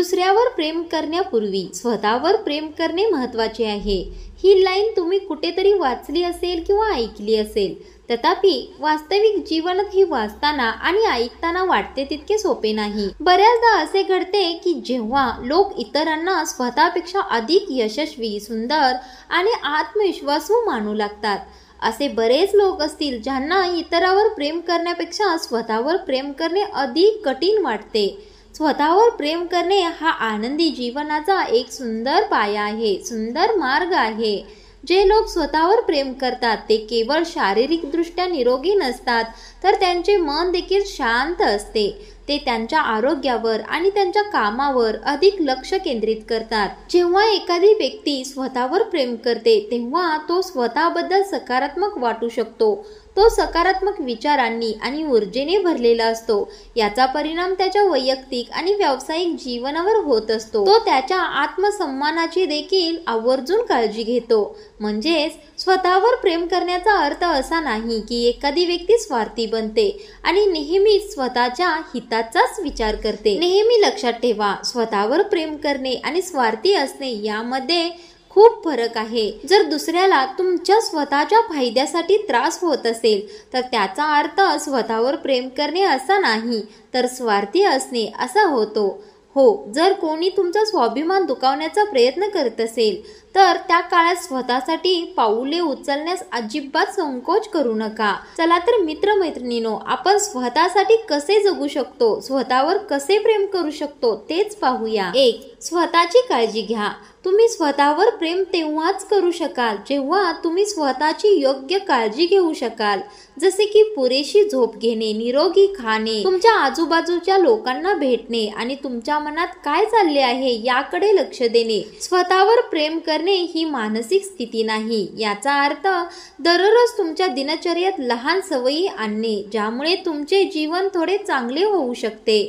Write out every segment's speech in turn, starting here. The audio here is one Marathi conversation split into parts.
दुसऱ्यावर प्रेम करण्यापूर्वी स्वतःवर प्रेम करणे महत्त्वाचे आहे। ही लाईन तुम्ही कुठेतरी वाचली असेल किंवा ऐकली असेल, तथापि वास्तविक जीवनात ही वाचताना आणि ऐकताना वाटते तितके सोपे नाही। बऱ्याचदा असे घडते की जेव्हा लोक इतरांना स्वतःपेक्षा अधिक यशस्वी, सुंदर आणि आत्मविश्वासू मानू लागतात। असे बरेच लोक असतील ज्यांना इतरांवर प्रेम करण्यापेक्षा स्वतःवर प्रेम करणे अधिक कठीण वाटते। स्वतःवर प्रेम करणे हा आनंदी जीवनाचा एक सुंदर पाया आहे, सुंदर मार्ग आहे। जे लोक स्वतःवर प्रेम करतात ते केवळ शारीरिकदृष्ट्या निरोगी नसतात, तर त्यांचे मन देखील शांत असते। ते त्यांच्या आरोग्यावर आणि त्यांच्या कामावर अधिक लक्ष केंद्रित करतात। जेव्हा एखादी व्यक्ती स्वतःवर प्रेम करते तेव्हा तो स्वतःबद्दल सकारात्मक वाटू शकतो। तो सकारात्मक विचारांनी आणि ऊर्जेने भरलेला असतो। याचा परिणाम त्याच्या वैयक्तिक आणि व्यावसायिक जीवनावर होत असतो। तो त्याच्या आत्मसन्मानाची देखील आवर्जून काळजी घेतो। म्हणजेच स्वतःवर प्रेम करण्याचा अर्थ असा नाही की एखादी व्यक्ती स्वार्थी बनते आणि नेहमी स्वतःच्या हिताचाच विचार करते। नेहमी लक्षात ठेवा, स्वतःवर प्रेम करणे आणि स्वार्थी असणे यामध्ये खूप फरक आहे। जर दुसऱ्याला तुमच्या स्वतःच्या फायद्यासाठी त्रास होत असेल तर त्याचा अर्थ स्वतःवर प्रेम करणे असा नाही, तर स्वार्थी असणे असा होतो। जर कोणी तुमचा स्वाभिमान दुखावण्याचा प्रयत्न करत असेल तर त्या काळात स्वतःसाठी पाऊले उचलण्यास अजिबात संकोच करू नका। चला तर मित्रमैत्रिणींनो, आपण स्वतःसाठी कसे जगू शकतो, स्वतःवर कसे प्रेम करू शकतो तेच पाहूया। 1. स्वतःची काळजी घ्या। तुम्ही स्वतःवर प्रेम तेव्हाच करू शकाल जेव्हा तुम्ही स्वतःची योग्य काळजी घेऊ शकाल, जसे की पुरेशी झोप घेणे, निरोगी खाणे, तुमच्या आजूबाजूच्या लोकांना भेटणे आणि तुमच्या मनात काय चालले आहे याकडे लक्ष देणे। स्वतःवर प्रेम करणे ही मानसिक स्थिती नाही। याचा अर्थ दररोज तुमच्या दिनचर्येत लहान सवयी आणणे, ज्यामुळे तुमचे जीवन थोडे चांगले होऊ शकते।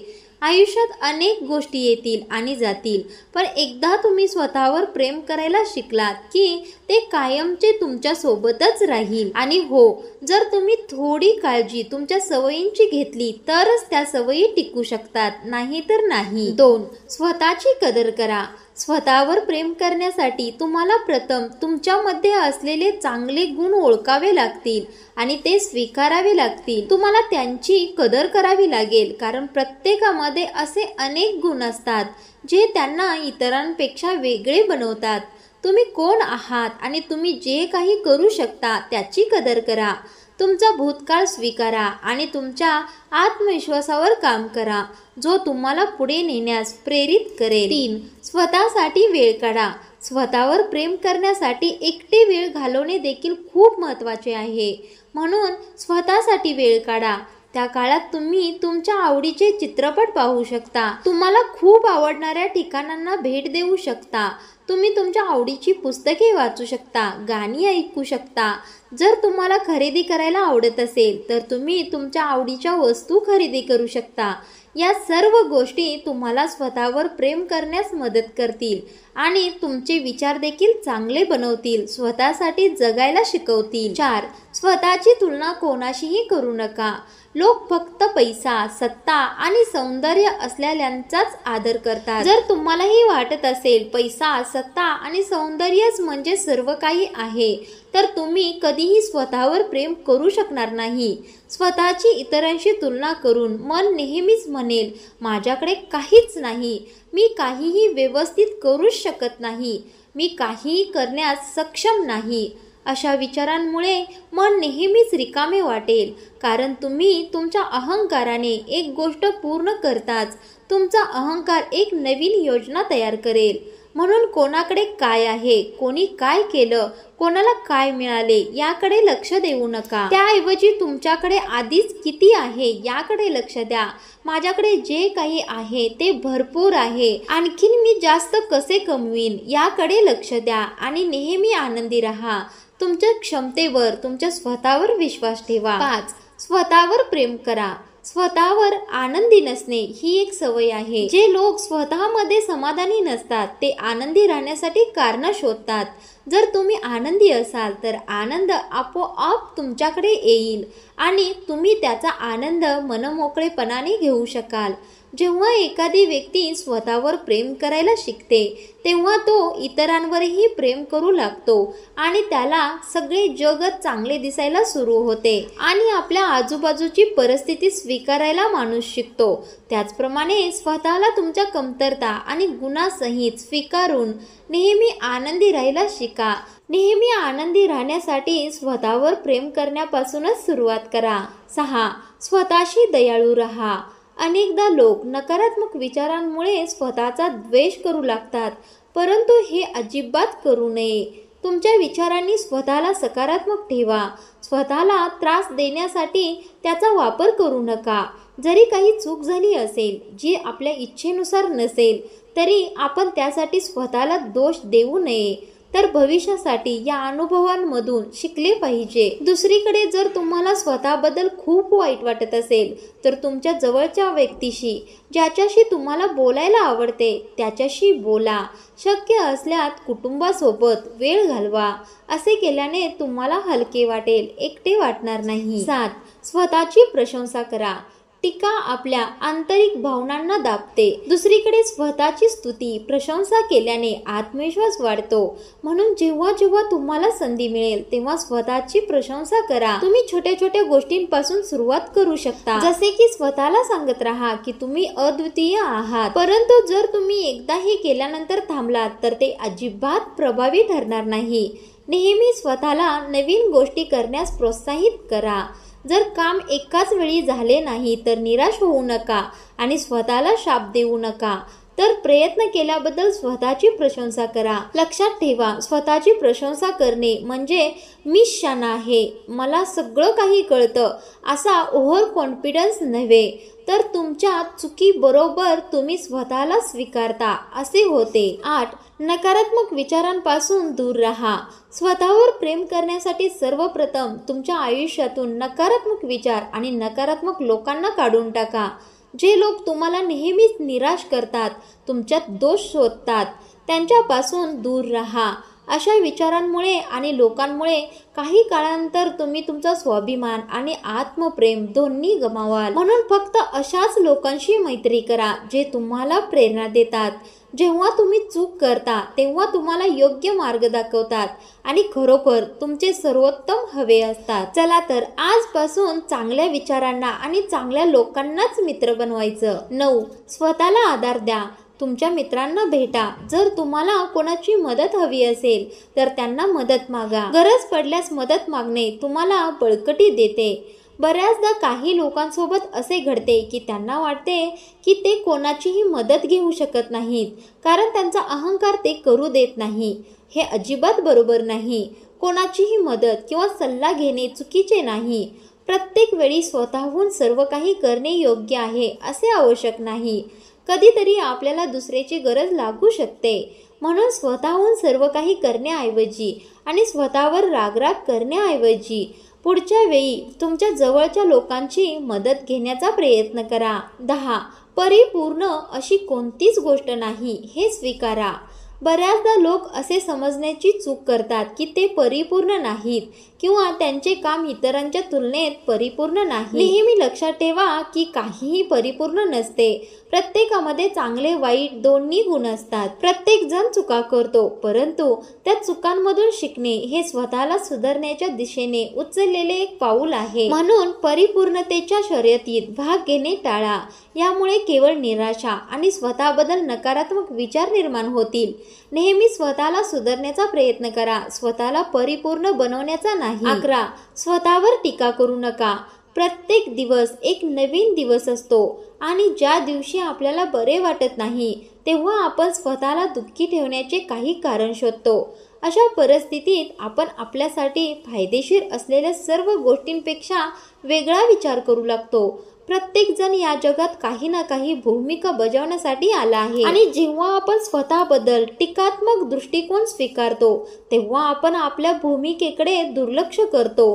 आयुष्यात अनेक गोष्टी येतील आणि जातील, पण एकदा तुम्ही स्वतःवर प्रेम करायला शिकलात की ते कायमचे तुमच्या सोबतच राहील। आणि जर तुम्ही थोडी काळजी तुमच्या सवयींची घेतली तरच त्या सवयी टिकू शकतात, नाही तर नाही। 2. स्वतःची कदर करा। स्वतःवर प्रेम करण्यासाठी तुम्हाला प्रथम तुमच्यामध्ये असलेले चांगले गुण ओळखावे लागतील आणि ते स्वीकारावे लागतील। तुम्हाला त्यांची कदर करावी लागेल, कारण प्रत्येकामध्ये असे अनेक गुण असतात जे त्यांना इतरांपेक्षा वेगळे बनवतात। तुम्ही कोण आहात आणि तुम्ही जे काही करू शकता त्याची कदर करा। तुमचा भूतकाळ स्वीकारा आणि तुमच्या आत्मविश्वासावर काम करा, जो तुम्हाला पुढे नेण्यास प्रेरित करेल। 3. स्वतःसाठी वेळ काढा। स्वतःवर प्रेम करण्यासाठी एकटे वेळ घालवणे देखील खूप महत्त्वाचे आहे, म्हणून स्वतःसाठी वेळ काढा। त्या काळात तुम्ही तुमच्या आवडीचे चित्रपट पाहू शकता, तुम्हाला खूप आवडणाऱ्या ठिकाणांना भेट देऊ शकता, तुम्ही तुमच्या आवडीची पुस्तके वाचू शकता, गाणी ऐकू शकता। जर तुम्हाला खरेदी करायला आवडत असेल तर तुम्ही तुमच्या आवडीच्या वस्तू खरेदी करू शकता। या सर्व गोष्टी तुम्हाला स्वतःवर प्रेम करण्यास मदत करतील आणि तुमचे विचार देखील चांगले बनवतील, स्वतःसाठी जगायला शिकवतील। 4. स्वतःची तुलना कोणाशीही करू नका। लोक फक्त पैसा, सत्ता आणि सौंदर्य असलेल्यांचाच आदर करतात। जर तुम्हालाही वाटत असेल पैसा, सत्ता आणि सौंदर्यच म्हणजे सर्व काही आहे, तर तुम्ही कधीही स्वतःवर प्रेम करू शकणार नाही। स्वतःची इतरांशी तुलना करून मन नेहमीच म्हणेल, माझ्याकडे काहीच नाही, मी काहीही व्यवस्थित करूच शकत नाही, मी काहीही करण्यास सक्षम नाही। अशा विचारांमुळे मन नेहमीच रिकामे वाटेल, कारण तुम्ही तुमच्या अहंकाराने एक गोष्ट पूर्ण करताच तुमचा अहंकार एक नवीन योजना तयार करेल। म्हणून कोणाकडे काय आहे, कोणी काय केलं, कोणाला काय मिळाले याकडे लक्ष देऊ नका। त्याऐवजी तुमच्याकडे आधीच किती आहे याकडे लक्ष द्या। माझ्याकडे जे काही आहे ते भरपूर आहे, आणखीन मी जास्त कसे कमवीन याकडे लक्ष द्या आणि नेहमी आनंदी राहा। तुमच्या क्षमतेवर, तुमच्या स्वतःवर विश्वास ठेवा। 5. स्वतःवर प्रेम करा। स्वतःवर आनंदी नसणे ही एक सवय आहे। जे लोक स्वतःमध्ये समाधानी नसतात ते आनंदी राहण्यासाठी कारण शोधतात। जर तुम्ही आनंदी असाल तर आनंद आपोआप तुमच्याकडे येईल आणि तुम्ही त्याचा आनंद मनमोकळेपणाने घेऊ शकाल। जेव्हा एखादी व्यक्ती स्वतःवर प्रेम करायला शिकते तेव्हा तो इतरांवरही प्रेम करू लागतो आणि त्याला सगळे जगच चांगले दिसायला सुरू होते आणि आपल्या आजूबाजूची परिस्थिती स्वीकारायला माणूस शिकतो। त्याचप्रमाणे स्वतःला तुमच्या कमतरता आणि गुणांसहित स्वीकारून नेहमी आनंदी राहायला शिका। नेहमी आनंदी राहण्यासाठी स्वतःवर प्रेम करण्यापासूनच सुरुवात करा। 6. स्वतःशी दयाळू राहा। अनेकदा लोक नकारात्मक विचारांमुळे स्वतःचा द्वेष करू लागतात, परंतु हे अजिबात करू नये। तुमच्या विचारांनी स्वतःला सकारात्मक ठेवा। स्वतःला त्रास देण्यासाठी त्याचा वापर करू नका। जरी काही चूक झाली असेल जी आपल्या इच्छेनुसार नसेल तरी आपण त्यासाठी स्वतःला दोष देऊ नये, तर भविष्यासाठी या अनुभवांमधून शिकले पाहिजे। दुसरीकडे जर तुम्हाला स्वतःबद्दल खूप वाईट वाटत असेल तर तुमच्या जवळच्या व्यक्तीशी, ज्याच्याशी तुम्हाला बोलायला आवडते त्याच्याशी बोला। शक्य असल्यास कुटुंबासोबत वेळ घालवा। असे केल्याने तुम्हाला हलके वाटेल, एकटे वाटणार नाही। 7. स्वतःची प्रशंसा करा। टीका आपल्या आंतरिक भावनांना दाबते। दुसरीकडे स्वतःची स्तुती, प्रशंसा केल्याने आत्मविश्वास वाढतो। म्हणून जेव्हा जेव्हा तुम्हाला संधी मिळेल तेव्हा स्वतःची प्रशंसा करा। तुम्ही छोट्या छोट्या गोष्टींपासून सुरुवात करू शकता, जसे की स्वतःला सांगत राहा की तुम्ही अद्वितीय आहात। परंतु जर तुम्ही एकदा हे केल्यानंतर थांबलात तर ते अजिबात प्रभावी ठरणार नाही। नेहमी स्वतःला नवीन गोष्टी करण्यास प्रोत्साहित करा। जर काम एकाच वेळी झाले नाही तर निराश होऊ नका आणि स्वतःला शाप देऊ नका, तर प्रयत्न केल्याबद्दल स्वतःची प्रशंसा करा। लक्षात ठेवा, स्वतःची प्रशंसा करणे म्हणजे मी शहाणा आहे, मला सगळं काही कळतं असा ओव्हर कॉन्फिडन्स नव्हे, तर तुमच्या चुकी बरोबर तुम्ही स्वतःला स्वीकारता असे होते। 8. नकारात्मक विचारांपासून दूर राहा। स्वतःवर प्रेम करण्यासाठी सर्वप्रथम तुमच्या आयुष्यातून नकारात्मक विचार आणि नकारात्मक लोकांना काढून टाका। जे लोक तुम्हाला नेहमीच निराश करतात, तुमच्यात दोष शोधतात, त्यांच्यापासून दूर राहा। अशा विचारांमुळे आणि लोकांमुळे काही काळानंतर तुम्ही तुमचा स्वाभिमान आणि आत्मप्रेम दोन्ही गमावाल। म्हणून फक्त अशाच लोकांशी मैत्री करा जे तुम्हाला प्रेरणा देतात। जेव्हा तुम्ही चूक करता तेव्हा तुम्हाला योग्य मार्ग दाखवतात आणि खरोखर तुमचे सर्वोत्तम हवे असतात। चला तर आजपासून चांगल्या विचारांना आणि चांगल्या लोकांनाच मित्र बनवायचं। 9. स्वतःला आधार द्या। तुमच्या मित्रांना भेटा। जर तुम्हाला कोणाची मदत हवी असेल तर त्यांना मदत मागा। गरज पडल्यास मदत मागणे तुम्हाला बळकटी देते। बऱ्याचदा काही लोकांसोबत असे घडते की त्यांना वाटते की ते कोणाचीही मदत घेऊ शकत नाहीत कारण त्यांचा अहंकार ते करू देत नाही। हे अजिबात बरोबर नाही। कोणाचीही मदत किंवा सल्ला घेणे चुकीचे नाही। प्रत्येक वेळी स्वतःहून सर्व काही करणे योग्य आहे असे आवश्यक नाही। कधीतरी आपल्याला दुसऱ्याची गरज लागू शकते। म्हणून स्वतःहून सर्व काही करण्याऐवजी आणि स्वतःवर रागराग करण्याऐवजी पुढच्या वेळी तुमच्या जवळच्या लोकांची मदत घेण्याचा प्रयत्न करा। 10. परिपूर्ण अशी कोणतीच गोष्ट नाही हे स्वीकारा। बऱ्याचदा लोक असे समजण्याची चूक करतात की ते परिपूर्ण नाहीत किंवा त्यांचे काम इतरांच्या तुलनेत परिपूर्ण नाही। नेहमी लक्षात ठेवा की काहीही परिपूर्ण नसते। प्रत्येकामध्ये चांगले वाईट दोन्ही गुण असतात। प्रत्येक जण चुका करतो, परंतु त्या चुकांमधून शिकणे हे स्वतःला सुधारण्याच्या दिशेने उचललेले एक पाऊल आहे। म्हणून परिपूर्णतेच्या शर्यतीत भाग घेणे टाळा। यामुळे केवळ निराशा आणि स्वतःबद्दल नकारात्मक विचार निर्माण होतील। नेहमी स्वतःला सुधारण्याचा प्रयत्न करा, स्वतःला परिपूर्ण बनवण्याचा नाही। 11. स्वतःवर टीका करू नका। प्रत्येक दिवस एक नवीन दिवस असतो आणि ज्या दिवशी आपल्याला बरे वाटत नाही तेव्हा आपण स्वतःला दुःखी ठेवण्याचे काही कारण शोधतो। अशा परिस्थितीत आपण आपल्यासाठी फायदेशीर असलेल्या सर्व गोष्टींपेक्षा वेगळा विचार करू लागतो। प्रत्येक जण या जगात काही ना काही भूमिका बजावण्यासाठी आला आहे आणि जेव्हा आपण स्वतःबद्दल टीकात्मक दृष्टिकोन स्वीकारतो तेव्हा आपण आपल्या भूमिकेकडे दुर्लक्ष करतो।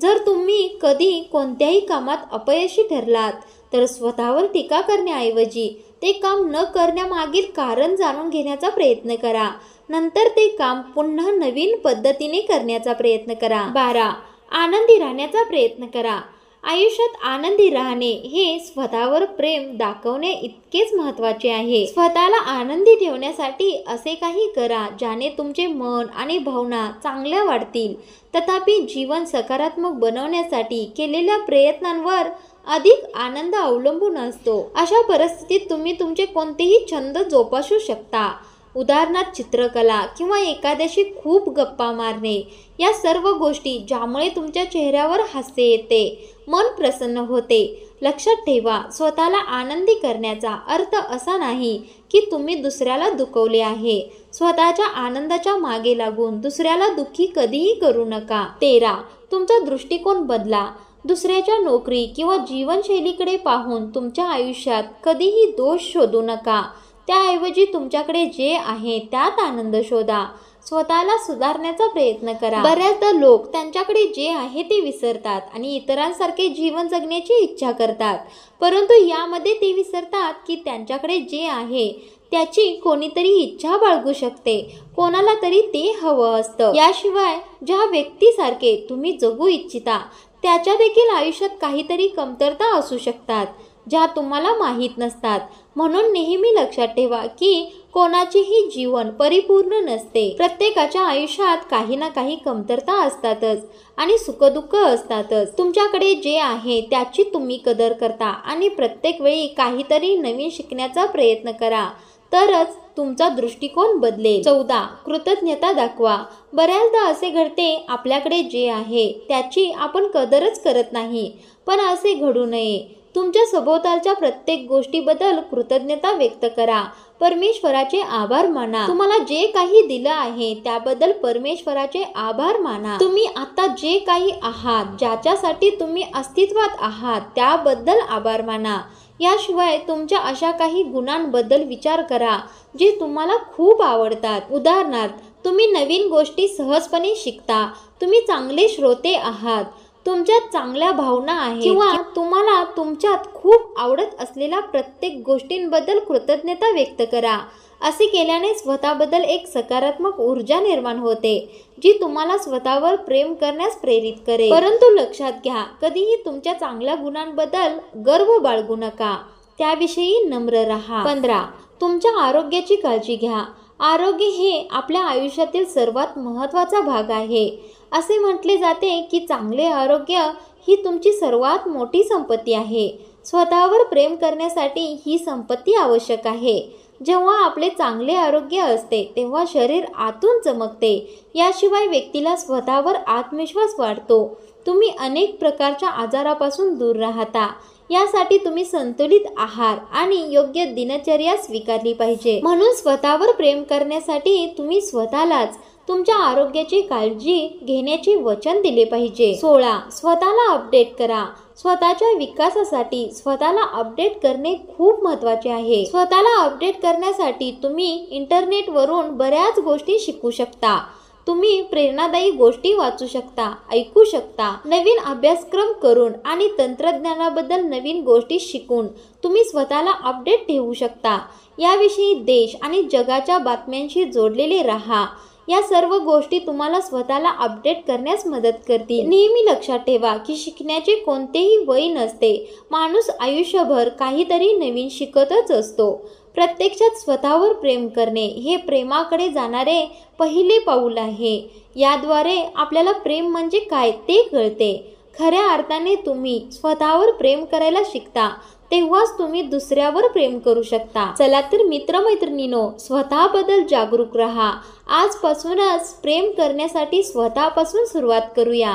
जर तुम्ही कधी कोणत्याही कामात अपयशी ठरलात तर स्वतःवर टीका करण्याऐवजी ते काम न करण्यामागील कारण जाणून घेण्याचा प्रयत्न करा। नंतर ते काम पुन्हा नवीन पद्धतीने करण्याचा प्रयत्न करा। 12. आनंदी राहण्याचा प्रयत्न करा। आयुष्यात आनंदी राहणे हे स्वतःवर प्रेम दाखवणे इतकेच महत्त्वाचे आहे। स्वतःला आनंदी ठेवण्यासाठी असे काही करा ज्याने तुमचे मन आणि भावना चांगल्या वाढतील। तथापि जीवन सकारात्मक बनवण्यासाठी केलेल्या प्रयत्नांवर अधिक आनंद अवलंबून असतो। अशा परिस्थितीत तुम्ही तुमचे कोणतेही छंद जोपासू शकता, उदाहरणार्थ चित्रकला किंवा एखाद्याशी खूप गप्पा मारणे। या सर्व गोष्टी ज्यामुळे तुमच्या चेहऱ्यावर हास्य येते, मन प्रसन्न होते। लक्षात ठेवा, स्वतःला आनंदी करण्याचा अर्थ असा नाही की तुम्ही दुसऱ्याला दुखवले आहे। स्वतःच्या आनंदाच्या मागे लागून दुसऱ्याला दुःखी कधीही करू नका। 13. तुमचा दृष्टिकोन बदला। दुसऱ्याच्या नोकरी किंवा जीवनशैलीकडे पाहून तुमच्या आयुष्यात कधीही दोष शोधू नका। त्याऐवजी तुमच्याकडे जे आहे त्यात आनंद शोधा। स्वतःला सुधारण्याचा प्रयत्न करा। बऱ्याचदा लोक त्यांच्याकडे जे आहे ते विसरतात आणि इतरांसारखे जीवन जगण्याची इच्छा करतात, परंतु यामध्ये ते विसरतात की त्यांच्याकडे जे आहे त्याची कोणीतरी इच्छा बाळगू शकते, कोणाला तरी ते हवं असतं। याशिवाय ज्या व्यक्तीसारखे तुम्ही जगू इच्छिता त्याच्या देखील आयुष्यात काहीतरी कमतरता असू शकतात ज्या तुम्हाला माहीत नसतात। म्हणून नेहमी लक्षात ठेवा की कोणाचेही जीवन परिपूर्ण नसते। प्रत्येकाच्या आयुष्यात काही ना काही कमतरता असतातच आणि सुखदुःख असतातच। तुमच्याकडे जे आहे त्याची तुम्ही कदर करता आणि प्रत्येक वेळी काहीतरी नवीन शिकण्याचा प्रयत्न करा, तरच तुमचा दृष्टिकोन बदलेल। 14. कृतज्ञता दाखवा। बऱ्याचदा असे घडते, आपल्याकडे जे आहे त्याची आपण कदरच करत नाही, पण असे घडू नये। तुमच्या सभोवतालच्या प्रत्येक गोष्टीबद्दल कृतज्ञता व्यक्त करा। परमेश्वराचे आभार माना। तुम्हाला जे काही दिलं आहे त्याबद्दल परमेश्वराचे आभार माना। तुम्ही आता जे काही आहात, ज्याच्यासाठी तुम्ही अस्तित्वात आहात, त्याबद्दल आभार माना। याशिवाय तुमच्या अशा काही गुणांबद्दल विचार करा जे तुम्हाला खूप आवडतात। उदाहरणार्थ, तुम्ही नवीन गोष्टी सहजपणे शिकता, तुम्ही चांगले श्रोते आहात, तुमच्यात चांगल्या भावना आहेत, किंवा तुम्हाला तुमच्यात खूप आवडत असलेल्या प्रत्येक गोष्टींबद्दल कृतज्ञता व्यक्त करा। असे केल्याने स्वतःबद्दल एक सकारात्मक ऊर्जा निर्माण होते जी तुम्हाला स्वतःवर प्रेम करण्यास प्रेरित करेल। परंतु लक्षात घ्या, कधीही तुमच्या चांगल्या गुणांबद्दल गर्व बाळगू नका, त्याविषयी नम्र राहा। 15. तुमच्या आरोग्याची काळजी घ्या। आरोग्य हे आपल्या आयुष्यातील सर्वात महत्त्वाचा भाग आहे। असे म्हटले जाते की चांगले आरोग्य ही तुमची सर्वात मोठी संपत्ती आहे। स्वतःवर प्रेम करण्यासाठी ही संपत्ती आवश्यक आहे। जेव्हा आपले चांगले आरोग्य असते तेव्हा शरीर आतून चमकते। याशिवाय व्यक्तीला स्वतःवर आत्मविश्वास वाढतो। तुम्ही अनेक प्रकारच्या आजारापासून दूर राहता। यासाठी तुम्ही संतुलित आहार आणि योग्य दिनचर्या स्वीकारली पाहिजे। म्हणून स्वतःवर प्रेम करण्यासाठी तुम्ही स्वतःलाच तुमच्या आरोग्याची काळजी घेण्याचे वचन दिले पाहिजे। 16. स्वतःला अपडेट करा। स्वतःच्या विकासासाठी स्वतःला अपडेट करणे खूप महत्त्वाचे आहे। स्वतःला अपडेट करण्यासाठी तुम्ही इंटरनेटवरून बऱ्याच गोष्टी शिकू शकता। तुम्ही प्रेरणादायी गोष्टी वाचू शकता, ऐकू शकता, नवीन अभ्यासक्रम करून आणि तंत्रज्ञानाबद्दल नवीन गोष्टी शिकून तुम्ही स्वतःला अपडेट ठेवू शकता। याविषयी देश आणि जगाच्या बातम्यांशी जोडलेले राहा। या सर्व गोष्टी तुम्हाला स्वतःला अपडेट करण्यास मदत करतील। नेहमी लक्षात ठेवा की शिकण्याचे कोणतेही वय नसते। माणूस आयुष्यभर काहीतरी नवीन शिकतच असतो। प्रत्यक्षात स्वतःवर प्रेम करणे हे प्रेमाकडे जाणारे पहिले पाऊल आहे। याद्वारे आपल्याला प्रेम म्हणजे काय ते कळते। खऱ्या अर्थाने तुम्ही स्वतःवर प्रेम करायला शिकता तेव्हाच तुम्ही दुसऱ्यावर प्रेम करू शकता। चला तर मित्रमैत्रिणींनो, स्वतःबद्दल जागरूक राहा। आजपासूनच प्रेम करण्यासाठी स्वतःपासून सुरुवात करूया।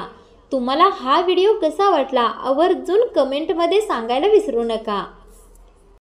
तुम्हाला हा व्हिडिओ कसा वाटला आवर्जून कमेंटमध्ये सांगायला विसरू नका।